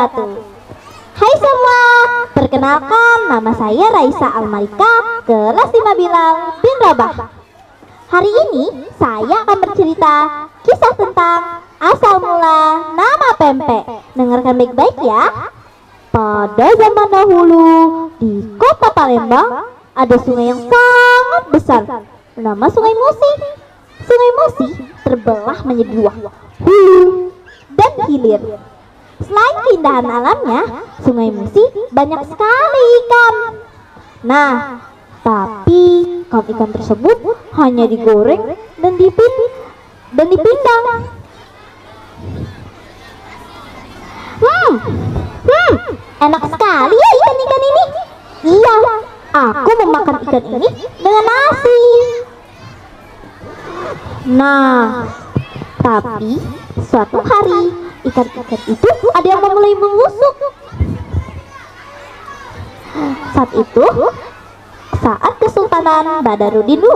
wabarakatuh. Hai semua, perkenalkan nama saya Raisa Almalika, kelas 5 Bilal bin Rabah. Hari ini saya akan bercerita kisah tentang asal mula nama pempek. Dengarkan baik-baik ya. Pada zaman dahulu di kota Palembang ada sungai yang sangat besar bernama Sungai Musi. Sungai Musi terbelah menjadi dua, hulu dan hilir. Selain keindahan alamnya, Sungai Musi banyak sekali ikan. Nah, tapi ikan tersebut hanya digoreng dan dipindang. Enak sekali ya ikan-ikan ini. Iya, aku memakan ikan ini dengan nasi. Nah, tapi suatu hari ikan-ikan itu ada yang mulai membusuk. Saat Kesultanan Badarudin II,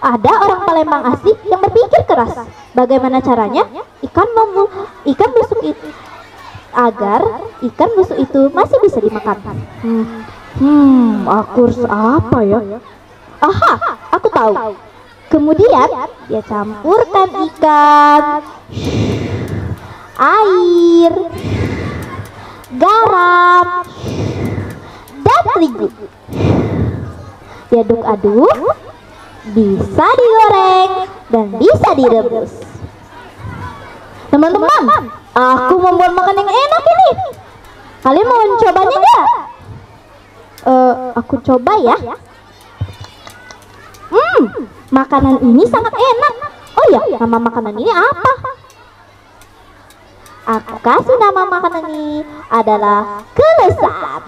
ada orang Palembang asli yang berpikir keras bagaimana caranya ikan busuk itu agar ikan busuk itu masih bisa dimakan. Aku harus apa ya? Aha, aku tahu. Kemudian dia campurkan ikan, air, garam, dan terigu. Diaduk-aduk, bisa digoreng dan bisa direbus. Teman-teman, aku membuat makan yang enak ini. Kalian mau mencobanya nggak? Aku coba ya. Makanan ini sangat enak. Oh ya, nama makanan ini apa? Aku kasih nama makanan ini adalah kelesat.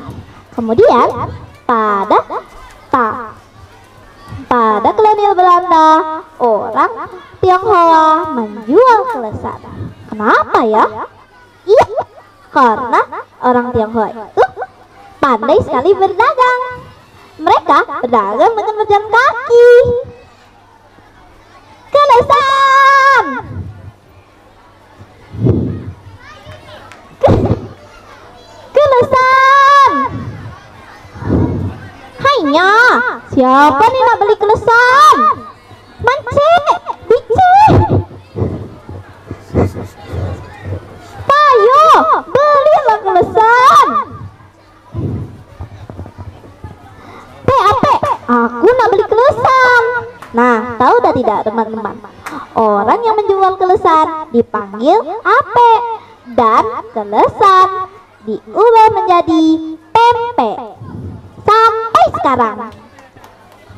Kemudian pada kolonial Belanda, orang Tionghoa menjual kelesat. Kenapa ya? Iya, karena orang Tionghoa itu pandai sekali berdagang. Mereka berdagang dengan berjalan kaki. Kelesan! Kelesan! Hainya, siapa nih nak beli kelesan? Mance, bice. Payo, belilah kelesan. Aku nak beli kelesan. Nah, tahu dah tidak teman-teman? Orang yang menjual kelesan dipanggil ape, dan kelesan diubah menjadi pempek sampai sekarang.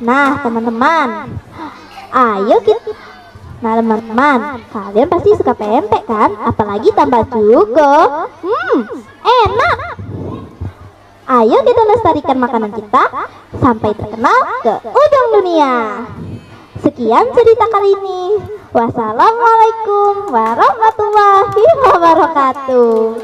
Nah, teman-teman, kalian pasti suka pempek kan? Apalagi tambah juga. Enak. Ayo kita lestarikan makanan kita sampai terkenal ke ujung dunia. Sekian cerita kali ini. Wassalamualaikum warahmatullahi wabarakatuh.